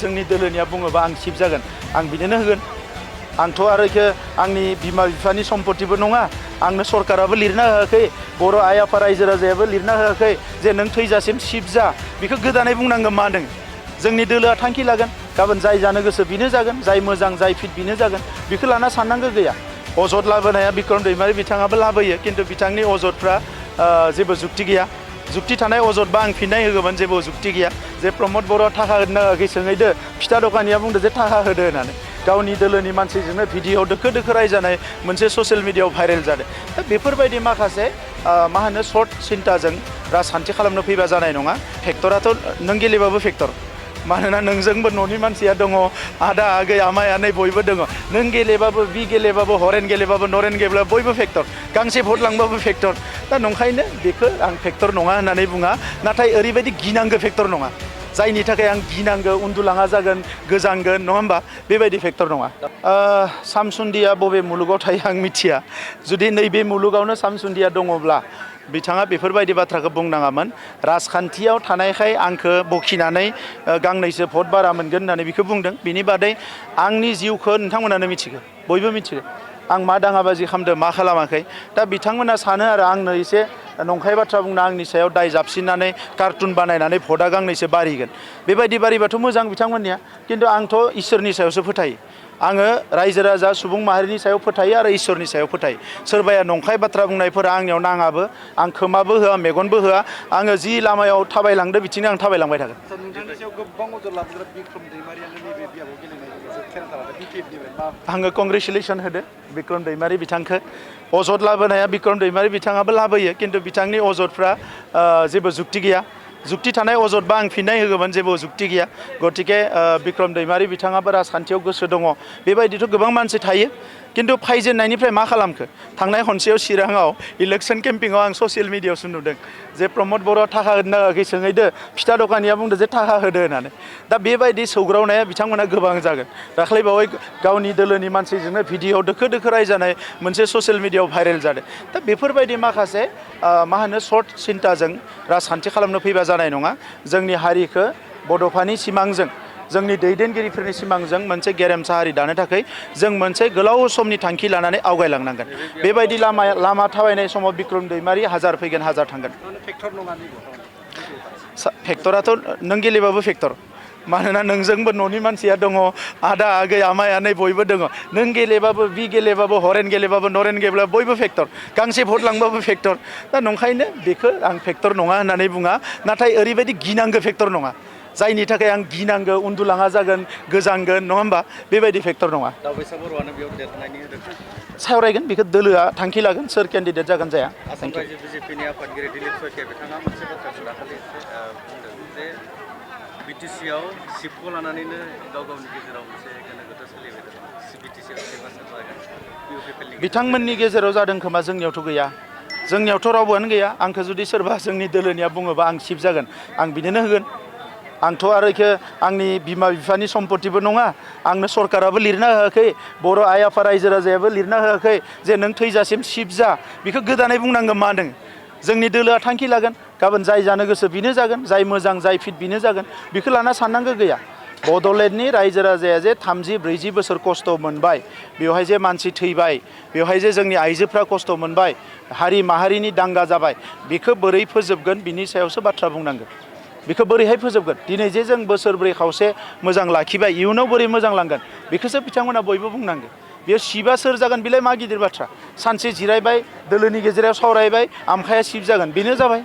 जोंनि दोलोनिया बुङोबा आं सिफ जागोन आं बिदिनो होगोन आंथ' आरो आंनि बिमा बिफानि सम्पतिबो नङा आंनो सरकाराबो लिरना होआखै बर' आइ आफा रायजो राजायाबो लिरना होआखै जे नों थैजासिम सिफ जा बेखौ गोदानै बुंनांगोन मा नों जोंनि दोलोआ थांखि लागोन गाबोन जाय जानो गोसो बिनो जागोन जाय मोजां जाय फिट बिनो जागोन बेखौ लाना साननांगौ गैया अजद लाबोनाया बिक्रम दैमारि बिथाङाबो लाबोयो खिन्थु बिथांनि अजदफ्रा जेबो जुक्ति गैया जुक्ति थानाय अजदबा आं फिननाय होगौमोन जेबो जुक्ति गैया जे प्रमद बर'आ थाखा होनो होआखै सोङैदो फिथा दखानिया बुंदो जे थाखा होदो होननानै गावनि दोलोनि मानसिजोंनो भिडिअ दोखो दोखो रायजानाय मोनसे ससियेल मिडियाआव भाइरेल जादों दा बेफोरबायदि माखासे मा होनो सर्ट सिन्ताजों राजखान्थि खालामनो फैबा जानाय नङा फेक्टराथ' नों गेलेबाबो फेक्टर मानोना नोंजोंबो न'नि मानसिया दङ आदा आगै आमाय आनै बयबो दङ नों गेलेबाबो बि गेलेबाबो हरेन गेलेबाबो नरेन गेलेबाबो बयबो फेक्टर गांसे भट लांबाबो फेक्टर दा नंखायनो बेखौ आं फेक्टर नङा होननानै बुङा नाथाय ओरैबायदि गिनांगौ फेक्टर नङा जायनि थाखाय आं गिनांगौ उन्दुलाङा जागोन गोजांगोन नङा होमबा बेबायदि फेक्टर नङा सामसुन्दिया बबे मुलुगाव थायो आं मिथिया जुदि नैबे मुलुगावनो सामसुन्दिया दङब्ला बिथाङा बेफोरबायदि बाथ्राखौ बुंनाङामोन राजखान्थियाव थानायखाय आंखौ बखिनानै गांनैसो भट बारा मोनगोन होननानै बेखौ बुंदों बिनि बादै आंनि जिउखौ नोंथांमोनानो मिथिगौ बयबो मिथिगौ आं मा दाङाबाजि खालामदों मा खालामाखै दा बिथांमोना सानो आरो आंनो एसे नंखाय बाथ्रा बुंना आंनि सायाव दाय जाबसिननानै कार्टुन बानायनानै भटआ गांनैसो बारिगोन बेबायदि बारिबाथ' मोजां बिथांमोननिया खिन्थु आंथ' इसोरनि सायावसो फोथायो आङो रायजो राजा सुबुं माहारिनि सायाव फोथायो आरो इसोरनि सायाव फोथायो सोरबाया नंखाय बाथ्रा बुंनायफोरा आंनियाव नाङाबो आं खोमाबो होआ मेगनबो होआ आङो जि लामायाव थाबायलांदो बिथिंनो आं थाबायलांबाय थागोन आङो कंग्रेसुलेसन होदो बिक्रम दैमारि बिथांखौ अजद लाबोनाया बिक्रम दैमारि बिथाङाबो लाबोयो खिन्थु बिथांनि अजदफ्रा जेबो जुक्ति गैया जुक्ति थानाय अजदबा आं फिननाय होगौमोन जेबो जुक्ति गैया गतिके बिक्रम दैमारि बिथाङाबो राजखान्थियाव गोसो दङ बेबायदिथ' गोबां मानसि थायो खिन्थु फायजेननायनिफ्राय मा खालामखो थांनाय खनसेयाव चिराङाव इलेक्सन केम्पिंआव आं ससियेल मिडियाआवसो नुदों जे प्रमद बर'आ थाखा होनो होआखै सोङैदो फिथा दखानिया बुंदो जे थाखा होदो होननानै दा बेबायदि सौग्रावनाया बिथांमोना गोबां जागोन दाख्लैबावै गावनि दोलोनि मानसिजोंनो भिडिअ दोखो दोखो रायजानाय मोनसे ससियेल मिडियाआव भाइरेल जादों दा बेफोरबायदि माखासे मा होनो सर्ट सिन्ताजों राजखान्थि खालामनो फैबा जानाय नङा जोंनि हारिखौ बड'फानि सिमांजों जोंनि दैदेनगिरिफोरनि सिमांजों मोनसे गेरेमसा हारि दानो थाखाय जों मोनसे गोलाव समनि थांखि लानानै आवगायलांनांगोन बेबायदि लामा थाबायनाय समाव बिक्रम दैमारि हाजार फैगोन हाजार थांगोन फेक्टराथ' नों गेलेबाबो फेक्टर मानोना नोंजोंबो न'नि मानसिया दङ आदा आगै आमाय आनै बयबो दङ नों गेलेबाबो बि गेलेबाबो हरेन गेलेबाबो नरेन गेलेबाबो बयबो फेक्टर गांसे भट लांबाबो फेक्टर दा नंखायनो बेखौ आं फेक्टर नङा होननानै बुङा नाथाय ओरैबायदि गिनांगौ फेक्टर नङा जायनि थाखाय आं गिनांगौ उन्दुलाङा जागोन गोजांगोन नङा होमबा बेबायदि फेक्टर नङा सावरायगोन बेखौ दोलोआ थांखि लागोन सोर केन्डिडेट जागोन जाया आसाम रायजो बिजेपिनि आफादगिरि दिलीप सयकिया बिथाङा मोनसे बाथ्राखौ दाखालि बुंदों जे बिटिसिआव सिफखौ लानानैनो गाव गावनि गेजेराव मोनसे गोनो गोथो सोलिबाय दं बिटिसिआव बिथांमोननि गेजेराव जादों खोमा जोंनियावथ' गैया जोंनियावथ' रावबोआनो गैया आंखौ जुदि सोरबा जोंनि दोलोनिया बुङोबा आं सिफ जागोन आं बिदिनो होगोन आंथ' आरो आंनि बिमा बिफानि सम्पतिबो नङा आंनो सरकाराबो लिरना होआखै बर' आइ आफा रायजो राजायाबो लिरना होआखै जे नों थैजासिम सिफ जा बेखौ गोदानै बुंनांगोन मा नों जोंनि दोलोआ थांखि लागोन गाबोन जाय जानो गोसो बिनो जागोन जाय मोजां जाय फिट बिनो जागोन बेखौ लाना साननांगौ गैया बड'लेण्डनि रायजो राजाया जे 30-40 बोसोर खस्थ' मोनबाय बेवहाय जे मानसि थैबाय बेवहाय जे जोंनि आइजोफ्रा खस्थ' मोनबाय हारि माहारिनि दांगा जाबाय बेखौ बोरै फोजोबगोन बिनि सायावसो बाथ्रा बुंनांगोन बेखौ बोरैहाय फोजोबगोन दिनै जे जों बोसोरब्रै खावसे मोजां लाखिबाय इयुनाव बोरै मोजां लांगोन बेखौसो बिथांमोना बयबो बुंनांगोन बेयो सिबा सोर जागोन बेलाय मा गिदिर बाथ्रा सानसे जिरायबाय दोलोनि गेजेराव सावरायबाय आमखाया सिफ जागोन बेनो जाबाय